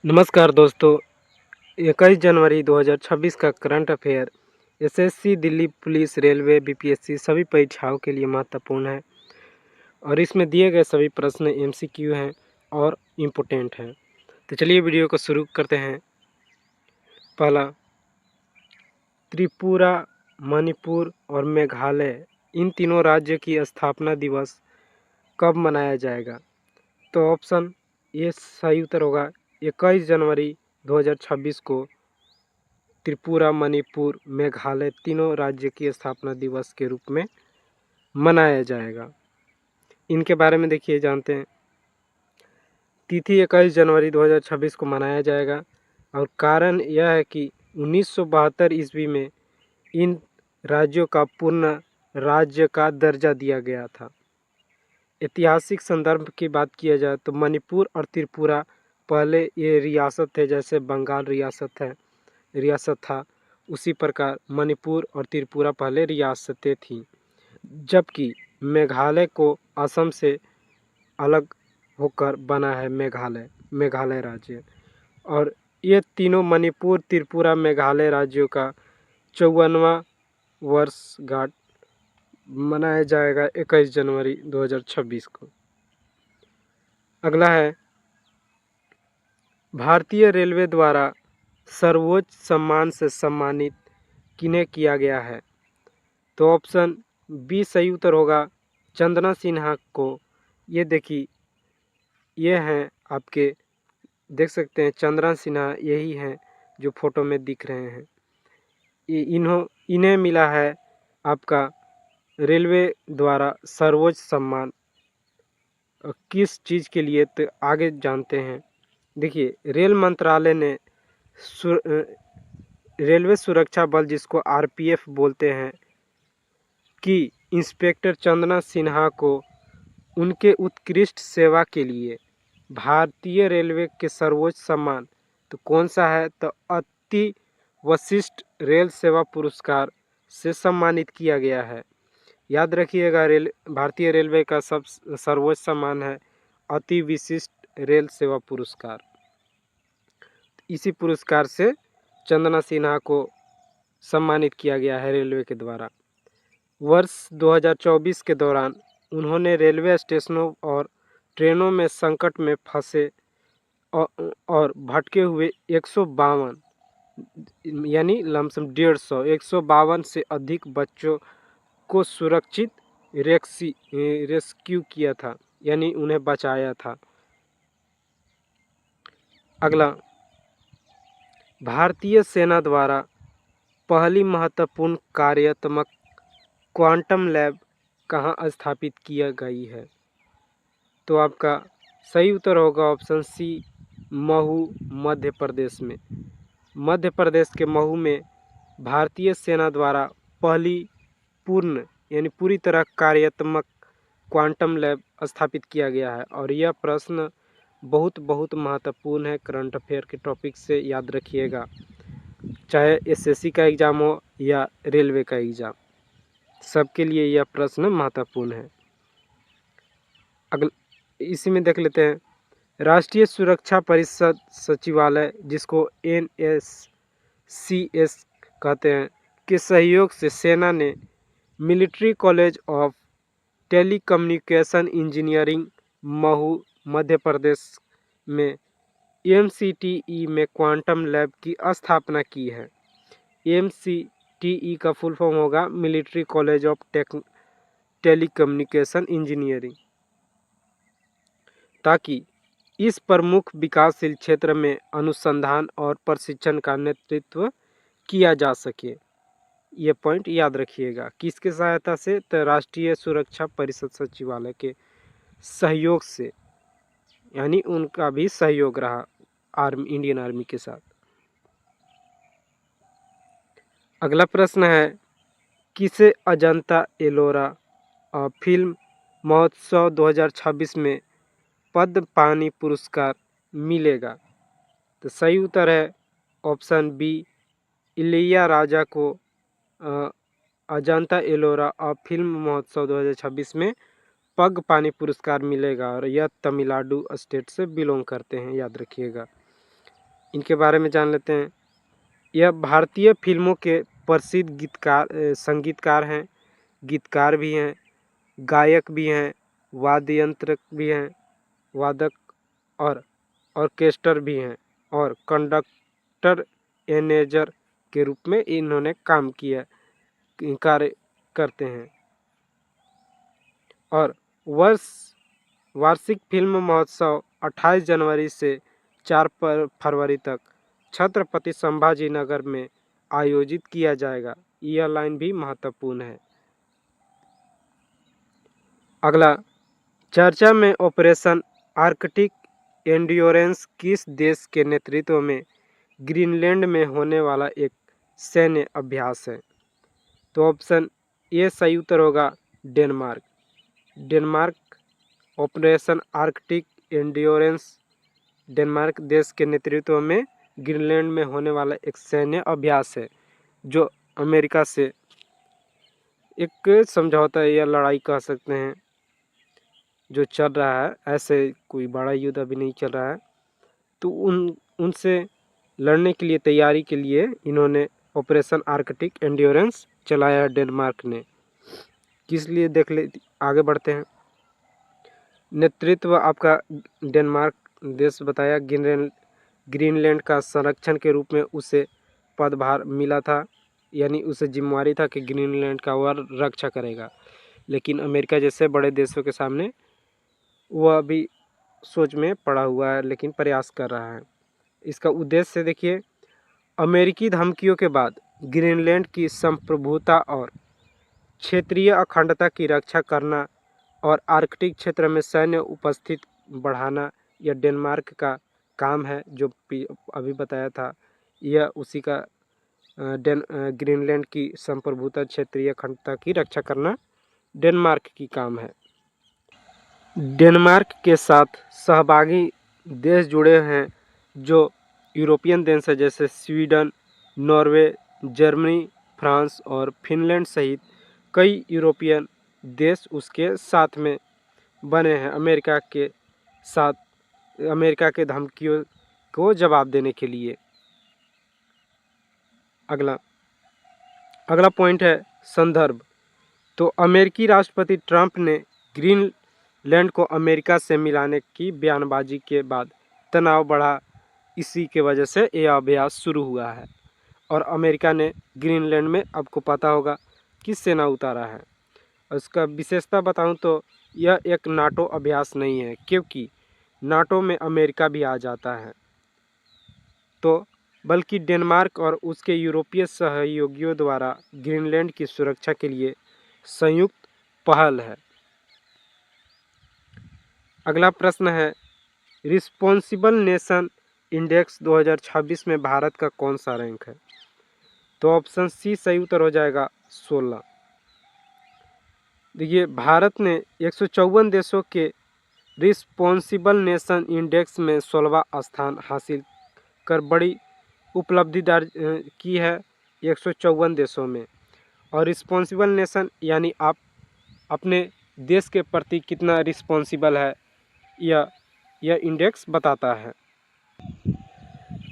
नमस्कार दोस्तों। 21 जनवरी 2026 का current affair SSC, Delhi police, railway, BPSC सभी परीक्षाओं के लिए महत्वपूर्ण है और इसमें दिए गए सभी प्रश्न एमसीक्यू हैं और इम्पोर्टेंट हैं। तो चलिए वीडियो को शुरू करते हैं। पहला, त्रिपुरा, मणिपुर और मेघालय इन तीनों राज्यों की स्थापना दिवस कब मनाया जाएगा? तो ऑप्शन ए सही उत्तर होगा 21 जनवरी 2026 को त्रिपुरा, मणिपुर, मेघालय तीनों राज्य की स्थापना दिवस के रूप में मनाया जाएगा। इनके बारे में देखिए, जानते हैं। तिथि 21 जनवरी 2026 को मनाया जाएगा और कारण यह है कि 1972 ईस्वी में इन राज्यों का पूर्ण राज्य का दर्जा दिया गया था। ऐतिहासिक संदर्भ की बात किया जाए तो मणिपुर और त्रिपुरा पहले ये रियासत थे, जैसे बंगाल रियासत था, उसी प्रकार मणिपुर और त्रिपुरा पहले रियासतें थीं, जबकि मेघालय को असम से अलग होकर बना है मेघालय राज्य। और ये तीनों मणिपुर, त्रिपुरा, मेघालय राज्यों का 54वां वर्षगांठ मनाया जाएगा 21 जनवरी 2026 को। अगला है, भारतीय रेलवे द्वारा सर्वोच्च सम्मान से सम्मानित किन्हें किया गया है? तो ऑप्शन बी सही उत्तर होगा चंदना सिन्हा को। ये देखिए, ये हैं आपके, देख सकते हैं चंद्रा सिन्हा, यही हैं जो फोटो में दिख रहे हैं। इन्हें मिला है आपका रेलवे द्वारा सर्वोच्च सम्मान। किस चीज़ के लिए, तो आगे जानते हैं। देखिए, रेल मंत्रालय ने रेलवे सुरक्षा बल, जिसको आरपीएफ बोलते हैं, कि इंस्पेक्टर चंदना सिन्हा को उनके उत्कृष्ट सेवा के लिए भारतीय रेलवे के सर्वोच्च सम्मान तो कौन सा है? तो अति वशिष्ठ रेल सेवा पुरस्कार से सम्मानित किया गया है। याद रखिएगा, भारतीय रेलवे का सर्वोच्च सम्मान है अति विशिष्ट रेल सेवा पुरस्कार। इसी पुरस्कार से चंदना सिन्हा को सम्मानित किया गया है रेलवे के द्वारा। वर्ष 2024 के दौरान उन्होंने रेलवे स्टेशनों और ट्रेनों में संकट में फंसे और भटके हुए 152 यानी लमसम 152 से अधिक बच्चों को सुरक्षित रेस्क्यू किया था, यानी उन्हें बचाया था। अगला, भारतीय सेना द्वारा पहली महत्वपूर्ण कार्यात्मक क्वांटम लैब कहाँ स्थापित किया गई है? तो आपका सही उत्तर होगा ऑप्शन सी, महू, मध्य प्रदेश में। मध्य प्रदेश के महू में भारतीय सेना द्वारा पहली पूरी तरह कार्यात्मक क्वांटम लैब स्थापित किया गया है। और यह प्रश्न बहुत महत्वपूर्ण है, करंट अफेयर के टॉपिक से याद रखिएगा, चाहे एसएससी का एग्ज़ाम हो या रेलवे का एग्ज़ाम, सबके लिए यह प्रश्न महत्वपूर्ण है। इसी में देख लेते हैं, राष्ट्रीय सुरक्षा परिषद सचिवालय, जिसको NSCS कहते हैं, के सहयोग से सेना ने military college of telecommunication engineering Mhow, Madhya Pradesh में MCTE में क्वांटम लैब की स्थापना की है। MCTE का फुल फॉर्म होगा military college of telecommunication engineering, ताकि इस प्रमुख विकासशील क्षेत्र में अनुसंधान और प्रशिक्षण का नेतृत्व किया जा सके। ये पॉइंट याद रखिएगा। किसके सहायता से? तो राष्ट्रीय सुरक्षा परिषद सचिवालय के सहयोग से, यानी उनका भी सहयोग रहा इंडियन आर्मी के साथ। अगला प्रश्न है, किसे अजंता एलोरा फिल्म महोत्सव 2026 में पद्म पानी पुरस्कार मिलेगा? तो सही उत्तर है ऑप्शन बी, इलैयाराजा को अजंता एलोरा फिल्म महोत्सव 2026 में पग पानी पुरस्कार मिलेगा और यह तमिलनाडु स्टेट से बिलोंग करते हैं, याद रखिएगा। इनके बारे में जान लेते हैं। यह भारतीय फिल्मों के प्रसिद्ध संगीतकार हैं, गीतकार भी हैं, गायक भी हैं, वाद्य यंत्र भी हैं, वादक और ऑर्केस्ट्रा भी हैं और कंडक्टर एनेजर के रूप में इन्होंने काम किया कार्य करते हैं। और वार्षिक फिल्म महोत्सव 28 जनवरी से 4 फरवरी तक छत्रपति संभाजी नगर में आयोजित किया जाएगा। यह लाइन भी महत्वपूर्ण है। अगला चर्चा में ऑपरेशन आर्कटिक एंड्योरेंस किस देश के नेतृत्व में ग्रीनलैंड में होने वाला एक सैन्य अभ्यास है? तो ऑप्शन ए सही उत्तर होगा Denmark. Denmark operation Arctic endurance Denmark देश के नेतृत्व में ग्रीनलैंड में होने वाला एक सैन्य अभ्यास है, जो अमेरिका से एक समझौता या लड़ाई कह सकते हैं जो चल रहा है। ऐसे कोई बड़ा युद्ध अभी नहीं चल रहा है, तो उनसे लड़ने के लिए तैयारी के लिए इन्होंने ऑपरेशन आर्कटिक एंड्योरेंस चलाया है डेनमार्क ने। किस लिए देख ले, आगे बढ़ते हैं। नेतृत्व आपका डेनमार्क देश बताया। ग्रीनलैंड का संरक्षण के रूप में उसे पदभार मिला था, यानी उसे जिम्मेवारी था कि ग्रीनलैंड का वह रक्षा करेगा। लेकिन अमेरिका जैसे बड़े देशों के सामने वह अभी सोच में पड़ा हुआ है, लेकिन प्रयास कर रहा है। इसका उद्देश्य देखिए, अमेरिकी धमकियों के बाद ग्रीनलैंड की संप्रभुता और क्षेत्रीय अखंडता की रक्षा करना और आर्कटिक क्षेत्र में सैन्य उपस्थित बढ़ाना, यह डेनमार्क का काम है। जो अभी बताया था, यह उसी का ग्रीनलैंड की संप्रभुता, क्षेत्रीय अखंडता की रक्षा करना डेनमार्क की काम है। डेनमार्क के साथ सहभागी देश जुड़े हैं जो यूरोपियन देश है, जैसे स्वीडन, नॉर्वे, जर्मनी, फ्रांस और फिनलैंड सहित कई यूरोपियन देश उसके साथ में बने हैं अमेरिका के साथ, अमेरिका के धमकियों को जवाब देने के लिए। अगला पॉइंट है संदर्भ। तो अमेरिकी राष्ट्रपति ट्रंप ने ग्रीनलैंड को अमेरिका से मिलाने की बयानबाजी के बाद तनाव बढ़ा। इसी के वजह से यह अभ्यास शुरू हुआ है। और अमेरिका ने ग्रीनलैंड में, आपको पता होगा, किस सेना उतारा है। उसका विशेषता बताऊं तो यह एक नाटो अभ्यास नहीं है, क्योंकि नाटो में अमेरिका भी आ जाता है, तो बल्कि डेनमार्क और उसके यूरोपीय सहयोगियों द्वारा ग्रीनलैंड की सुरक्षा के लिए संयुक्त पहल है। अगला प्रश्न है, रिस्पॉन्सिबल नेशन इंडेक्स 2026 में भारत का कौन सा रैंक है? तो ऑप्शन सी सही उत्तर हो जाएगा 16। देखिए, भारत ने 154 देशों के रिस्पॉन्सिबल नेशन इंडेक्स में 16वां स्थान हासिल कर बड़ी उपलब्धि दर्ज की है 154 देशों में। और रिस्पॉन्सिबल नेशन यानी आप अपने देश के प्रति कितना रिस्पॉन्सिबल है, यह इंडेक्स बताता है।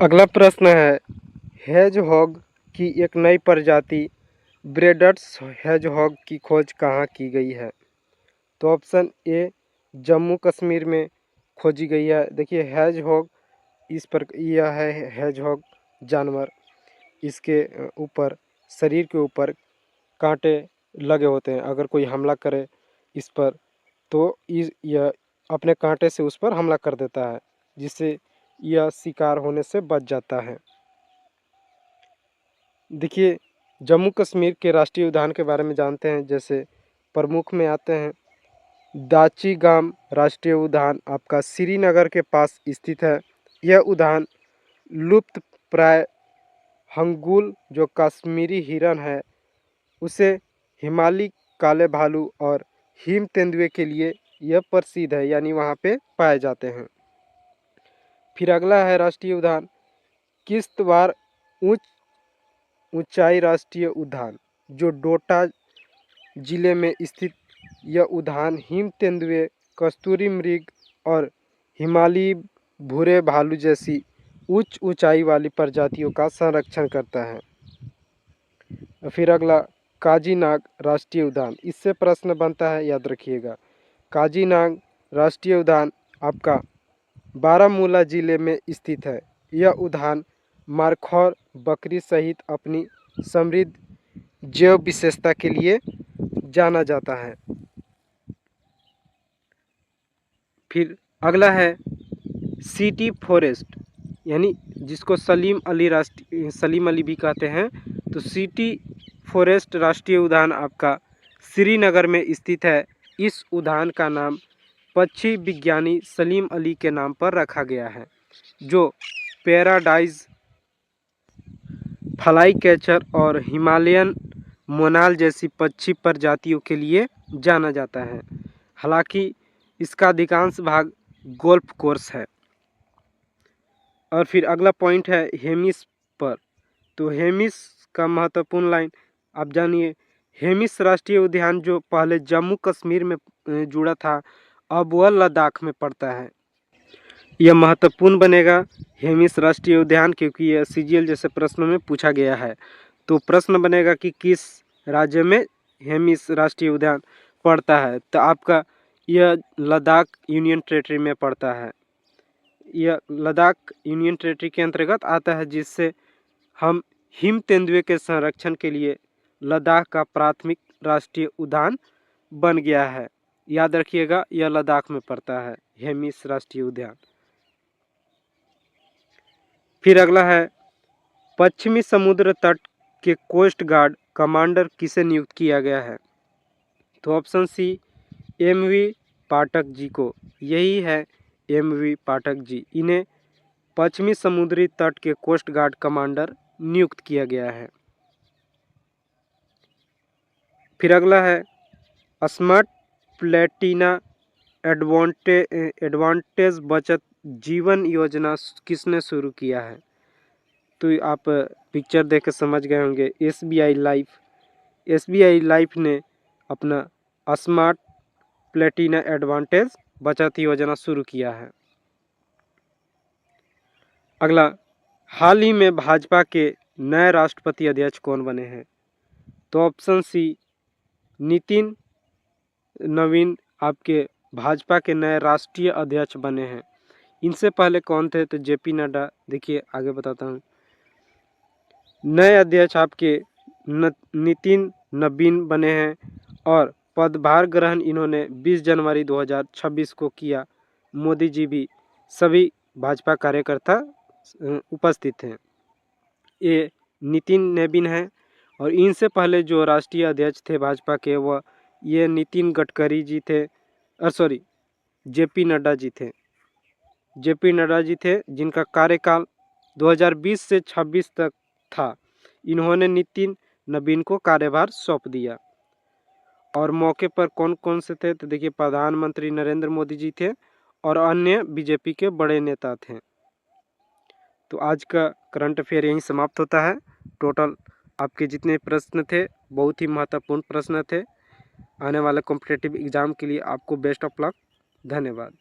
अगला प्रश्न है, हेजहॉग की एक नई प्रजाति ब्रेडर्स हेजहॉग की खोज कहाँ की गई है? तो ऑप्शन ए जम्मू कश्मीर में खोजी गई है। देखिए, हेजहॉग यह है हेजहॉग जानवर, इसके ऊपर, शरीर के ऊपर कांटे लगे होते हैं। अगर कोई हमला करे इस पर, तो यह अपने कांटे से उस पर हमला कर देता है, जिससे यह शिकार होने से बच जाता है। देखिए, जम्मू कश्मीर के राष्ट्रीय उद्यान के बारे में जानते हैं। जैसे प्रमुख में आते हैं दाची-गाम राष्ट्रीय उद्यान, आपका श्रीनगर के पास स्थित है। यह उद्यान लुप्त प्राय हंगुल, जो कश्मीरी हिरन है, उसे हिमालयी काले भालू और हिम तेंदुए के लिए यह प्रसिद्ध है, यानी वहाँ पे पाए जाते हैं। फिर अगला है राष्ट्रीय उद्यान किश्तवाड़ ऊंचाई राष्ट्रीय उद्यान, जो डोडा जिले में स्थित। यह उद्यान हिम तेंदुए, कस्तूरी मृग और हिमालयी भूरे भालू जैसी उच्च ऊंचाई वाली प्रजातियों का संरक्षण करता है। फिर अगला, काजीनाग राष्ट्रीय उद्यान। इससे प्रश्न बनता है, याद रखिएगा। काजीनाग राष्ट्रीय उद्यान आपका बारामूला जिले में स्थित है। यह उद्यान मारखौर बकरी सहित अपनी समृद्ध जैव विशेषता के लिए जाना जाता है। फिर अगला है सिटी फॉरेस्ट, यानी जिसको सलीम अली भी कहते हैं। तो सिटी फॉरेस्ट राष्ट्रीय उद्यान आपका श्रीनगर में स्थित है। इस उद्यान का नाम पक्षी विज्ञानी सलीम अली के नाम पर रखा गया है, जो पैराडाइज फ्लाई कैचर और हिमालयन मोनाल जैसी पक्षी प्रजातियों के लिए जाना जाता है। हालांकि इसका अधिकांश भाग गोल्फ कोर्स है। और फिर अगला पॉइंट है हेमिस पर। तो हेमिस का महत्वपूर्ण लाइन आप जानिए। हेमिस राष्ट्रीय उद्यान जो पहले जम्मू कश्मीर में जुड़ा था, अब वह लद्दाख में पड़ता है। यह महत्वपूर्ण बनेगा हेमिस राष्ट्रीय उद्यान, क्योंकि यह सीजीएल जैसे प्रश्नों में पूछा गया है। तो प्रश्न बनेगा कि किस राज्य में हेमिस राष्ट्रीय उद्यान पड़ता है। तो आपका यह लद्दाख यूनियन टेरिटरी में पड़ता है। यह लद्दाख यूनियन टेरिटरी के अंतर्गत आता है, जिससे हम हिम तेंदुए के संरक्षण के लिए लद्दाख का प्राथमिक राष्ट्रीय उद्यान बन गया है। याद रखिएगा, यह लद्दाख में पड़ता है हेमिस राष्ट्रीय उद्यान। फिर अगला है पश्चिमी समुद्र तट के कोस्ट गार्ड कमांडर किसे नियुक्त किया गया है। तो option C MV Pathak ji को। यही है एमवी पाठक जी। इन्हें पश्चिमी समुद्री तट के कोस्ट गार्ड कमांडर नियुक्त किया गया है। फिर अगला है स्मार्ट प्लेटिना एडवांटेज बचत जीवन योजना किसने शुरू किया है। तो आप पिक्चर देख कर समझ गए होंगे। एसबीआई लाइफ ने अपना स्मार्ट प्लेटिना एडवांटेज बचत योजना शुरू किया है। अगला, हाल ही में भाजपा के नए राष्ट्रपति अध्यक्ष कौन बने हैं। तो ऑप्शन सी नितिन नवीन आपके भाजपा के नए राष्ट्रीय अध्यक्ष बने हैं। इनसे पहले कौन थे। तो जेपी नड्डा। देखिए आगे बताता हूँ। नए अध्यक्ष आपके नितिन नवीन बने हैं और पदभार ग्रहण इन्होंने 20 जनवरी 2026 को किया। मोदी जी भी सभी भाजपा कार्यकर्ता उपस्थित हैं। ये नितिन नवीन हैं। और इनसे पहले जो राष्ट्रीय अध्यक्ष थे भाजपा के, वह ये नितिन गडकरी जी थे, जेपी नड्डा जी थे। जेपी नड्डा जी थे, जिनका कार्यकाल 2020 से 26 तक था। इन्होंने नितिन नवीन को कार्यभार सौंप दिया। और मौके पर कौन कौन से थे। तो देखिए, प्रधानमंत्री नरेंद्र मोदी जी थे और अन्य बीजेपी के बड़े नेता थे। तो आज का करंट अफेयर यहीं समाप्त होता है। टोटल आपके जितने प्रश्न थे बहुत ही महत्वपूर्ण प्रश्न थे। आने वाले कॉम्पिटिटिव एग्जाम के लिए आपको बेस्ट ऑफ लक। धन्यवाद।